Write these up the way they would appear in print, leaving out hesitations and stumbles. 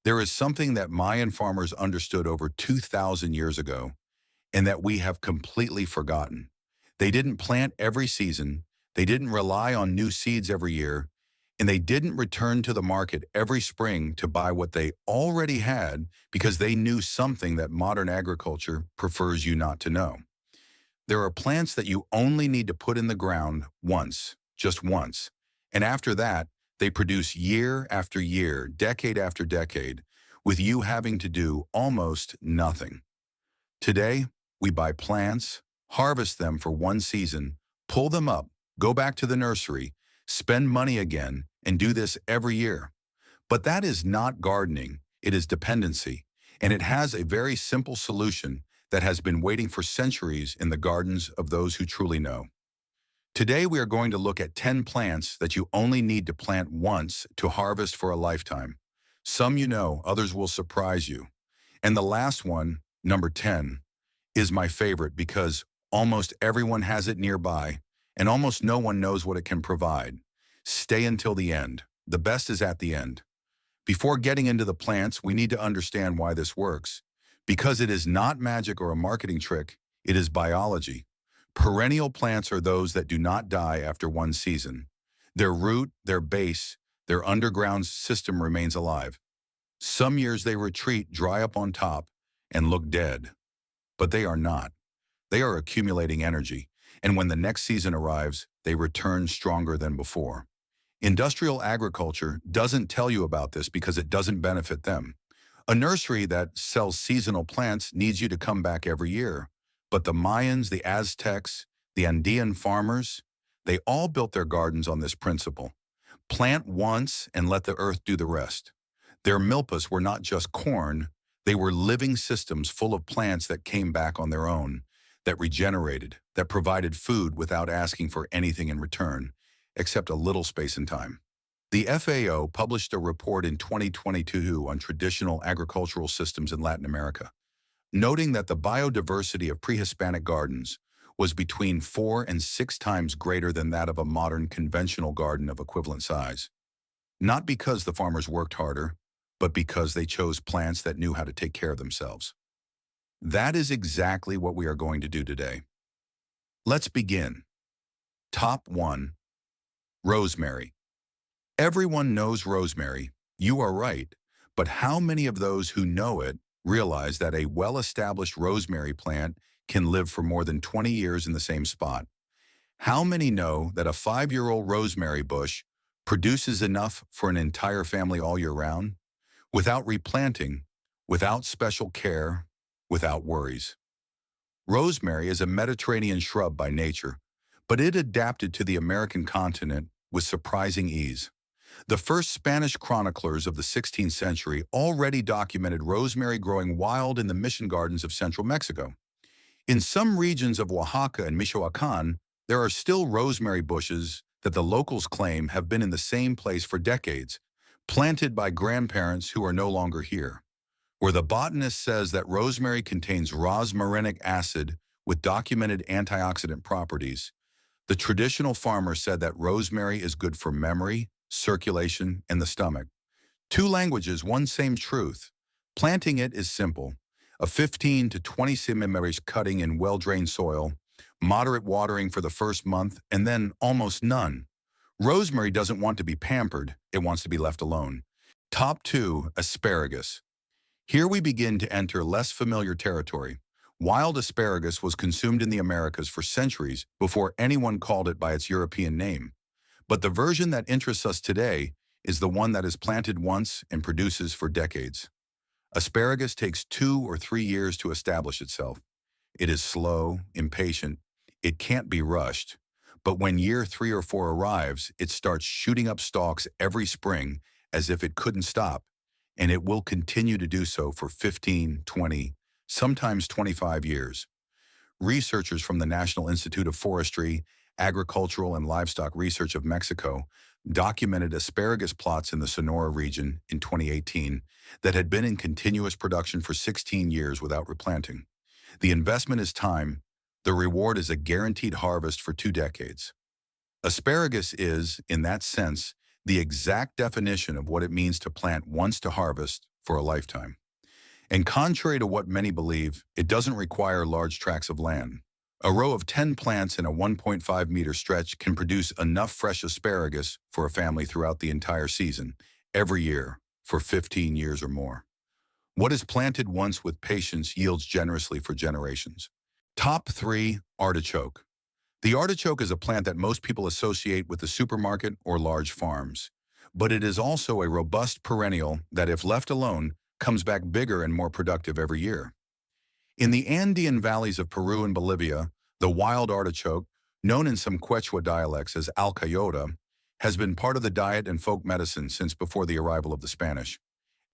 There is something that Mayan farmers understood over 2,000 years ago and that we have completely forgotten. They didn't plant every season, they didn't rely on new seeds every year, and they didn't return to the market every spring to buy what they already had because they knew something that modern agriculture prefers you not to know. There are plants that you only need to put in the ground once, just once. And after that, they produce year after year, decade after decade, with you having to do almost nothing. Today, we buy plants, harvest them for one season, pull them up, go back to the nursery, spend money again, and do this every year. But that is not gardening, it is dependency, and it has a very simple solution that has been waiting for centuries in the gardens of those who truly know. Today we are going to look at 10 plants that you only need to plant once to harvest for a lifetime. Some you know, others will surprise you. And the last one, number 10, is my favorite because almost everyone has it nearby and almost no one knows what it can provide. Stay until the end. The best is at the end. Before getting into the plants, we need to understand why this works. Because it is not magic or a marketing trick, it is biology. Perennial plants are those that do not die after one season. Their root, their base, their underground system remains alive. Some years they retreat, dry up on top, and look dead. But they are not. They are accumulating energy, and when the next season arrives, they return stronger than before. Industrial agriculture doesn't tell you about this because it doesn't benefit them. A nursery that sells seasonal plants needs you to come back every year. But the Mayans, the Aztecs, the Andean farmers, they all built their gardens on this principle. Plant once and let the earth do the rest. Their milpas were not just corn, they were living systems full of plants that came back on their own, that regenerated, that provided food without asking for anything in return, except a little space and time. The FAO published a report in 2022 on traditional agricultural systems in Latin America, noting that the biodiversity of pre-Hispanic gardens was between 4 and 6 times greater than that of a modern conventional garden of equivalent size. Not because the farmers worked harder, but because they chose plants that knew how to take care of themselves. That is exactly what we are going to do today. Let's begin. Top 1. Rosemary. Everyone knows rosemary. You are right. But how many of those who know it realize that a well-established rosemary plant can live for more than 20 years in the same spot? How many know that a 5-year-old rosemary bush produces enough for an entire family all year round? Without replanting, without special care, without worries. Rosemary is a Mediterranean shrub by nature, but it adapted to the American continent with surprising ease. The first Spanish chroniclers of the 16th century already documented rosemary growing wild in the mission gardens of central Mexico. In some regions of Oaxaca and Michoacan, there are still rosemary bushes that the locals claim have been in the same place for decades, planted by grandparents who are no longer here. Where the botanist says that rosemary contains rosmarinic acid with documented antioxidant properties, the traditional farmer said that rosemary is good for memory, circulation, and the stomach. 2 languages, one same truth. Planting it is simple. A 15 to 20 centimeters cutting in well-drained soil, moderate watering for the first month, and then almost none. Rosemary doesn't want to be pampered, it wants to be left alone. Top 2. Asparagus. Here we begin to enter less familiar territory. Wild asparagus was consumed in the Americas for centuries before anyone called it by its European name. But the version that interests us today is the one that is planted once and produces for decades. Asparagus takes 2 or 3 years to establish itself. It is slow, impatient. It can't be rushed. But when year 3 or 4 arrives, it starts shooting up stalks every spring as if it couldn't stop. And it will continue to do so for 15, 20, sometimes 25 years. Researchers from the National Institute of Forestry, Agricultural and Livestock Research of Mexico documented asparagus plots in the Sonora region in 2018 that had been in continuous production for 16 years without replanting. The investment is time. The reward is a guaranteed harvest for 2 decades. Asparagus is, in that sense, the exact definition of what it means to plant once to harvest for a lifetime. And contrary to what many believe, it doesn't require large tracts of land. A row of 10 plants in a 1.5-meter stretch can produce enough fresh asparagus for a family throughout the entire season, every year, for 15 years or more. What is planted once with patience yields generously for generations. Top 3. Artichoke. The artichoke is a plant that most people associate with the supermarket or large farms. But it is also a robust perennial that, if left alone, comes back bigger and more productive every year. In the Andean valleys of Peru and Bolivia, the wild artichoke, known in some Quechua dialects as alcayote, has been part of the diet and folk medicine since before the arrival of the Spanish.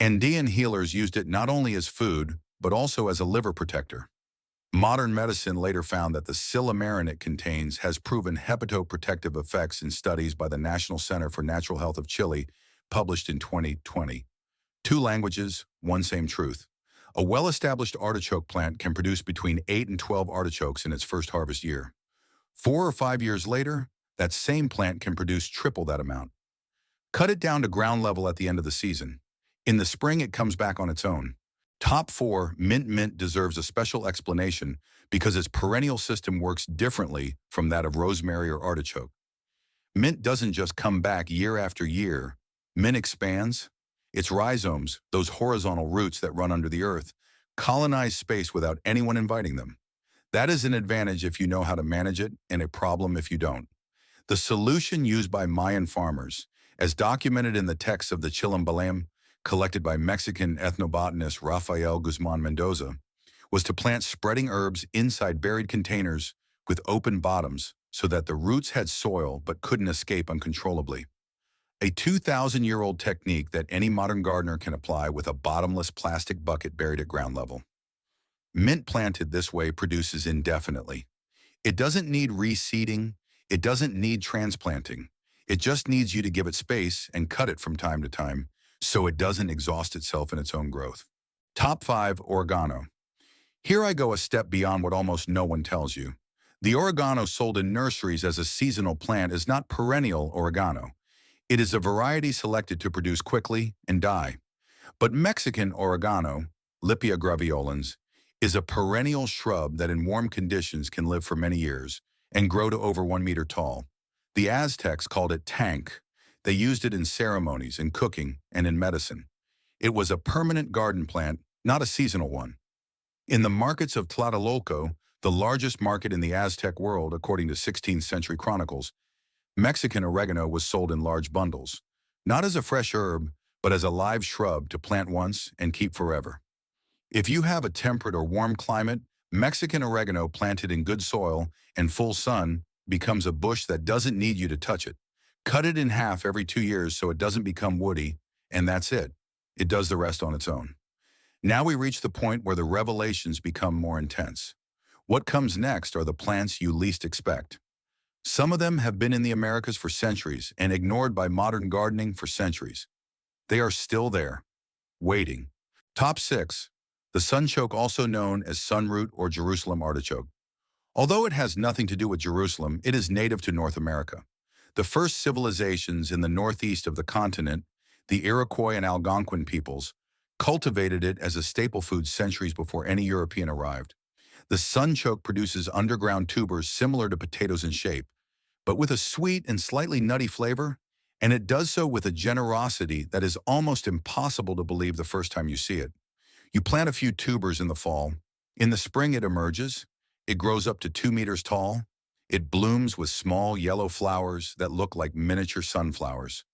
Andean healers used it not only as food, but also as a liver protector. Modern medicine later found that the silymarin it contains has proven hepatoprotective effects in studies by the National Center for Natural Health of Chile, published in 2020. 2 languages, one same truth. A well-established artichoke plant can produce between 8 and 12 artichokes in its first harvest year. 4 or 5 years later, that same plant can produce triple that amount. Cut it down to ground level at the end of the season. In the spring, it comes back on its own. Top 4, mint deserves a special explanation because its perennial system works differently from that of rosemary or artichoke. Mint doesn't just come back year after year. Mint expands. Its rhizomes, those horizontal roots that run under the earth, colonize space without anyone inviting them. That is an advantage if you know how to manage it, and a problem if you don't. The solution used by Mayan farmers, as documented in the texts of the Chilambalam, collected by Mexican ethnobotanist Rafael Guzman Mendoza, was to plant spreading herbs inside buried containers with open bottoms so that the roots had soil but couldn't escape uncontrollably. A 2,000-year-old technique that any modern gardener can apply with a bottomless plastic bucket buried at ground level. Mint planted this way produces indefinitely. It doesn't need reseeding. It doesn't need transplanting. It just needs you to give it space and cut it from time to time so it doesn't exhaust itself in its own growth. Top 5. Oregano. Here I go a step beyond what almost no one tells you. The oregano sold in nurseries as a seasonal plant is not perennial oregano. It is a variety selected to produce quickly and die. But Mexican oregano, Lipia graveolens, is a perennial shrub that in warm conditions can live for many years and grow to over 1 meter tall. The Aztecs called it tank. They used it in ceremonies, in cooking, and in medicine. It was a permanent garden plant, not a seasonal one. In the markets of Tlatelolco, the largest market in the Aztec world according to 16th century chronicles, Mexican oregano was sold in large bundles, not as a fresh herb, but as a live shrub to plant once and keep forever. If you have a temperate or warm climate, Mexican oregano planted in good soil and full sun becomes a bush that doesn't need you to touch it. Cut it in half every 2 years so it doesn't become woody, and that's it. It does the rest on its own. Now we reach the point where the revelations become more intense. What comes next are the plants you least expect. Some of them have been in the Americas for centuries and ignored by modern gardening for centuries. They are still there, waiting. Top 6. The Sunchoke, also known as sunroot or Jerusalem artichoke. Although it has nothing to do with Jerusalem, it is native to North America. The first civilizations in the northeast of the continent, the Iroquois and Algonquin peoples, cultivated it as a staple food centuries before any European arrived. The sunchoke produces underground tubers similar to potatoes in shape, but with a sweet and slightly nutty flavor, and it does so with a generosity that is almost impossible to believe the first time you see it. You plant a few tubers in the fall. In the spring it emerges. It grows up to 2 meters tall. It blooms with small yellow flowers that look like miniature sunflowers.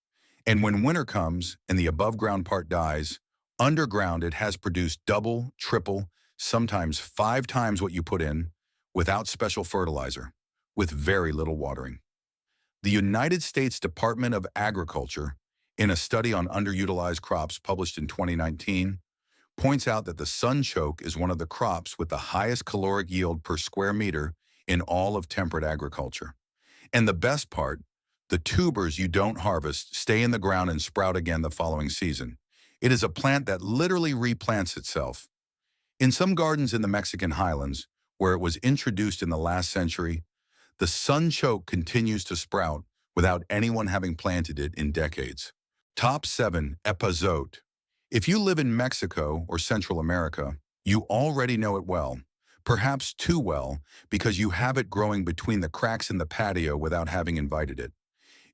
And when winter comes and the above-ground part dies, underground it has produced double, triple, sometimes 5 times what you put in, without special fertilizer, with very little watering. The United States Department of Agriculture, in a study on underutilized crops published in 2019, points out that the sunchoke is one of the crops with the highest caloric yield per square meter in all of temperate agriculture. And the best part, the tubers you don't harvest stay in the ground and sprout again the following season. It is a plant that literally replants itself. In some gardens in the Mexican highlands, where it was introduced in the last century, the sunchoke continues to sprout without anyone having planted it in decades. Top 7. Epazote. If you live in Mexico or Central America, you already know it well, perhaps too well, because you have it growing between the cracks in the patio without having invited it.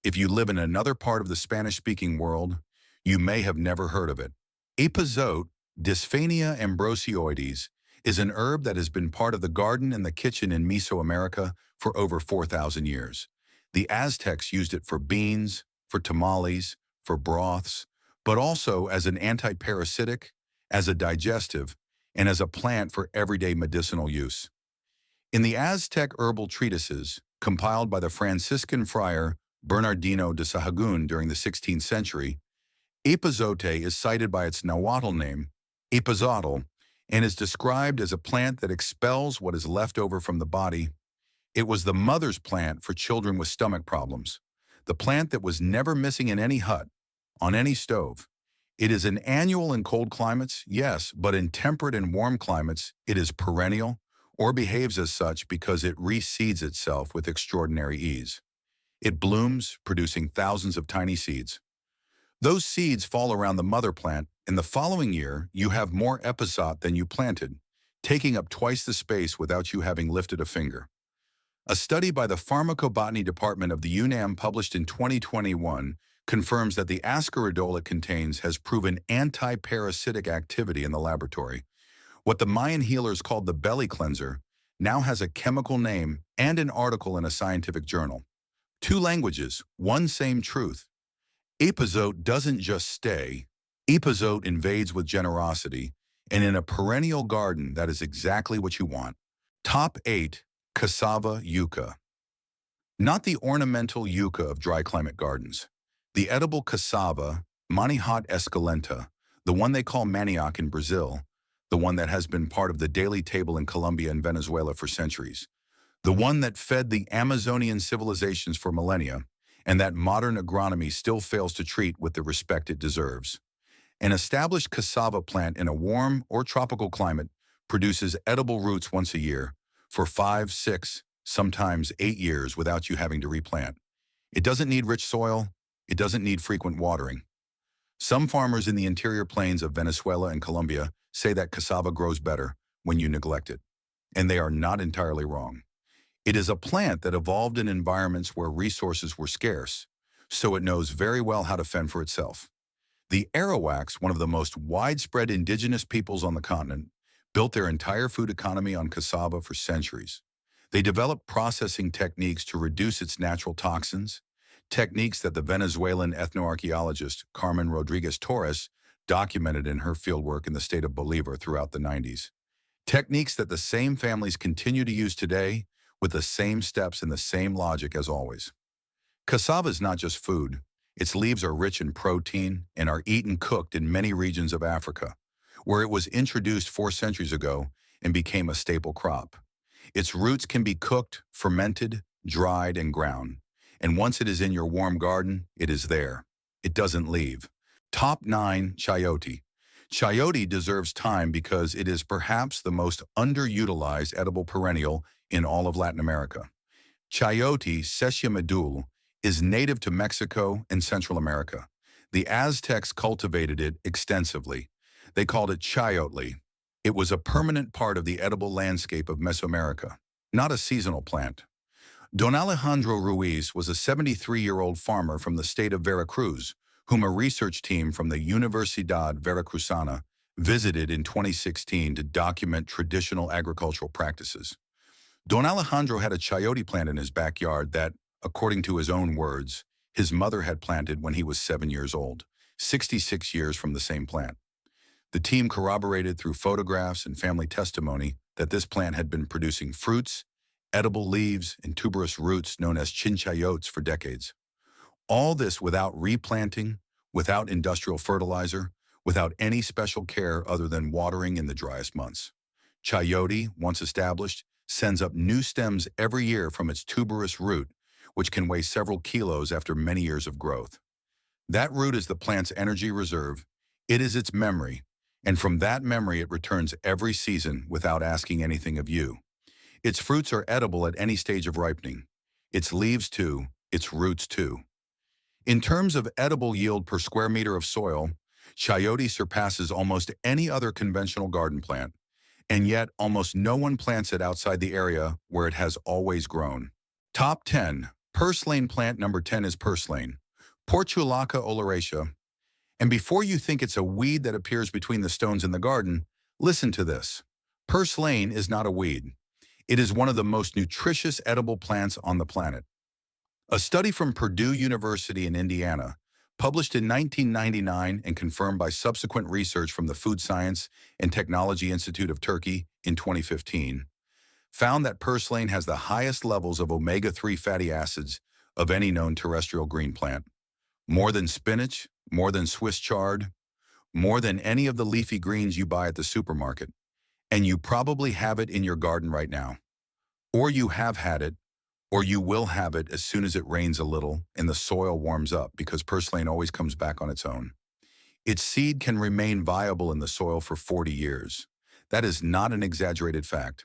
If you live in another part of the Spanish-speaking world, you may have never heard of it. Epazote, Dysphania ambrosioides, is an herb that has been part of the garden and the kitchen in Mesoamerica for over 4,000 years. The Aztecs used it for beans, for tamales, for broths, but also as an anti-parasitic, as a digestive, and as a plant for everyday medicinal use. In the Aztec herbal treatises, compiled by the Franciscan friar Bernardino de Sahagún during the 16th century, Epazote is cited by its Nahuatl name, Epazotl, and is described as a plant that expels what is left over from the body. It was the mother's plant for children with stomach problems, the plant that was never missing in any hut, on any stove. It is an annual in cold climates, yes, but in temperate and warm climates, it is perennial, or behaves as such because it reseeds itself with extraordinary ease. It blooms, producing thousands of tiny seeds. Those seeds fall around the mother plant, and the following year, you have more epazote than you planted, taking up twice the space without you having lifted a finger. A study by the Pharmacobotany Department of the UNAM published in 2021 confirms that the ascaridole it contains has proven anti-parasitic activity in the laboratory. What the Mayan healers called the belly cleanser now has a chemical name and an article in a scientific journal. 2 languages, one same truth. Epazote doesn't just stay. Epazote invades with generosity, and in a perennial garden, that is exactly what you want. Top 8. Cassava yucca. Not the ornamental yucca of dry climate gardens. The edible cassava, Manihot esculenta, the one they call manioc in Brazil, the one that has been part of the daily table in Colombia and Venezuela for centuries, the one that fed the Amazonian civilizations for millennia, and that modern agronomy still fails to treat with the respect it deserves. An established cassava plant in a warm or tropical climate produces edible roots once a year for 5, 6, sometimes 8 years without you having to replant. It doesn't need rich soil. It doesn't need frequent watering. Some farmers in the interior plains of Venezuela and Colombia say that cassava grows better when you neglect it, and they are not entirely wrong. It is a plant that evolved in environments where resources were scarce, so it knows very well how to fend for itself. The Arawaks, one of the most widespread indigenous peoples on the continent, built their entire food economy on cassava for centuries. They developed processing techniques to reduce its natural toxins, techniques that the Venezuelan ethnoarchaeologist Carmen Rodriguez Torres documented in her fieldwork in the state of Bolívar throughout the 90s. Techniques that the same families continue to use today with the same steps and the same logic as always. Cassava is not just food. Its leaves are rich in protein and are eaten cooked in many regions of Africa, where it was introduced 4 centuries ago and became a staple crop. Its roots can be cooked, fermented, dried, and ground. And once it is in your warm garden, it is there. It doesn't leave. Top 9. Chayote. Chayote deserves time because it is perhaps the most underutilized edible perennial in all of Latin America. Chayote, Sesia medul, is native to Mexico and Central America. The Aztecs cultivated it extensively. They called it chayotle. It was a permanent part of the edible landscape of Mesoamerica, not a seasonal plant. Don Alejandro Ruiz was a 73-year-old farmer from the state of Veracruz, whom a research team from the Universidad Veracruzana visited in 2016 to document traditional agricultural practices. Don Alejandro had a chayote plant in his backyard that, according to his own words, his mother had planted when he was 7 years old, 66 years from the same plant. The team corroborated through photographs and family testimony that this plant had been producing fruits, edible leaves, and tuberous roots known as chinchayotes for decades. All this without replanting, without industrial fertilizer, without any special care other than watering in the driest months. Chayote, once established, sends up new stems every year from its tuberous root, which can weigh several kilos after many years of growth. That root is the plant's energy reserve. It is its memory, and from that memory it returns every season without asking anything of you. Its fruits are edible at any stage of ripening. Its leaves too, its roots too. In terms of edible yield per square meter of soil, Chayote surpasses almost any other conventional garden plant, and yet almost no one plants it outside the area where it has always grown. Top 10. Purslane plant number 10 is Purslane, Portulaca oleracea. And before you think it's a weed that appears between the stones in the garden, listen to this. Purslane is not a weed. It is one of the most nutritious edible plants on the planet. A study from Purdue University in Indiana, published in 1999 and confirmed by subsequent research from the Food Science and Technology Institute of Turkey in 2015, found that purslane has the highest levels of omega-3 fatty acids of any known terrestrial green plant. More than spinach, more than Swiss chard, more than any of the leafy greens you buy at the supermarket. And you probably have it in your garden right now. Or you have had it, or you will have it as soon as it rains a little and the soil warms up, because purslane always comes back on its own. Its seed can remain viable in the soil for 40 years. That is not an exaggerated fact.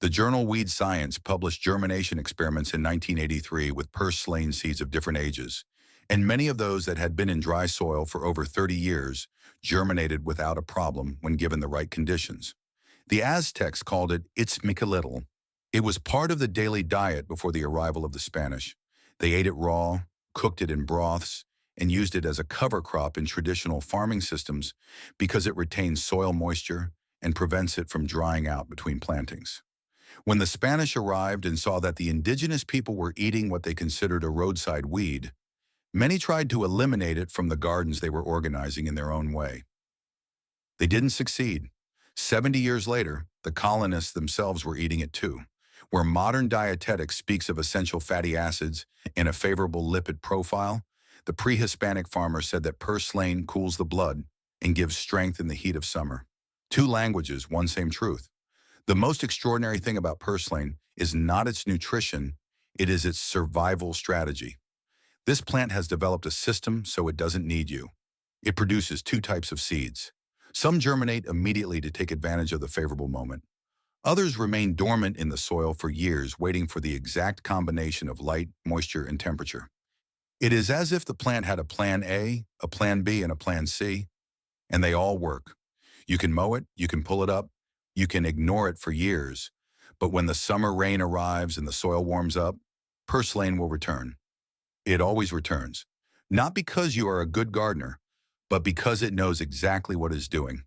The journal Weed Science published germination experiments in 1983 with purslane seeds of different ages, and many of those that had been in dry soil for over 30 years germinated without a problem when given the right conditions. The Aztecs called it itzmicalitl. It was part of the daily diet before the arrival of the Spanish. They ate it raw, cooked it in broths, and used it as a cover crop in traditional farming systems because it retains soil moisture and prevents it from drying out between plantings. When the Spanish arrived and saw that the indigenous people were eating what they considered a roadside weed, many tried to eliminate it from the gardens they were organizing in their own way. They didn't succeed. 70 years later, the colonists themselves were eating it too. Where modern dietetics speaks of essential fatty acids and a favorable lipid profile, the pre-Hispanic farmer said that purslane cools the blood and gives strength in the heat of summer. Two languages, one same truth. The most extraordinary thing about purslane is not its nutrition, it is its survival strategy. This plant has developed a system so it doesn't need you. It produces two types of seeds. Some germinate immediately to take advantage of the favorable moment. Others remain dormant in the soil for years, waiting for the exact combination of light, moisture, and temperature. It is as if the plant had a plan A, a plan B, and a plan C, and they all work. You can mow it, you can pull it up, you can ignore it for years, but when the summer rain arrives and the soil warms up, purslane will return. It always returns, not because you are a good gardener, but because it knows exactly what it's doing.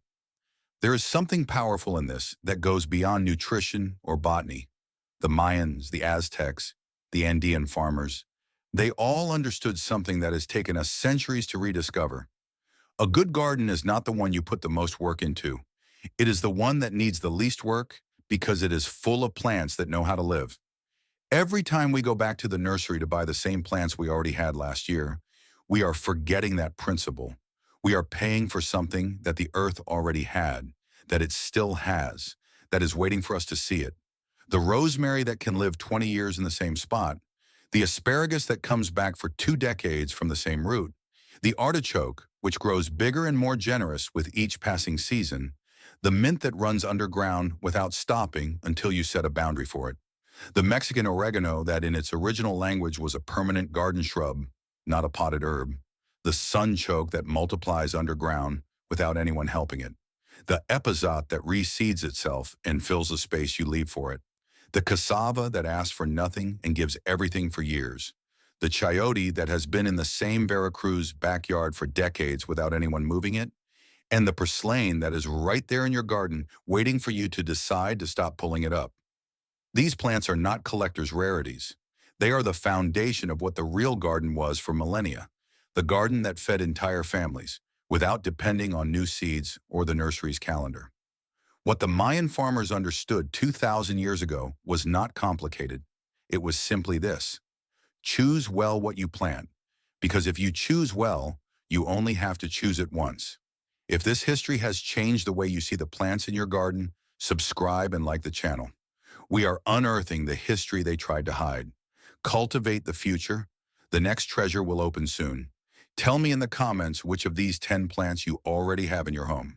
There is something powerful in this that goes beyond nutrition or botany. The Mayans, the Aztecs, the Andean farmers, they all understood something that has taken us centuries to rediscover. A good garden is not the one you put the most work into. It is the one that needs the least work because it is full of plants that know how to live. Every time we go back to the nursery to buy the same plants we already had last year, we are forgetting that principle. We are paying for something that the earth already had, that it still has, that is waiting for us to see it. The rosemary that can live 20 years in the same spot, the asparagus that comes back for 2 decades from the same root, the artichoke, which grows bigger and more generous with each passing season, the mint that runs underground without stopping until you set a boundary for it, the Mexican oregano that in its original language was a permanent garden shrub, not a potted herb, the sunchoke that multiplies underground without anyone helping it, the Epazote that reseeds itself and fills the space you leave for it, the Cassava that asks for nothing and gives everything for years, the Chayote that has been in the same Veracruz backyard for decades without anyone moving it, and the Purslane that is right there in your garden waiting for you to decide to stop pulling it up. These plants are not collectors' rarities. They are the foundation of what the real garden was for millennia, the garden that fed entire families, without depending on new seeds or the nursery's calendar. What the Mayan farmers understood 2,000 years ago was not complicated. It was simply this: choose well what you plant, because if you choose well, you only have to choose it once. If this history has changed the way you see the plants in your garden, subscribe and like the channel. We are unearthing the history they tried to hide. Cultivate the future. The next treasure will open soon. Tell me in the comments which of these 10 plants you already have in your home.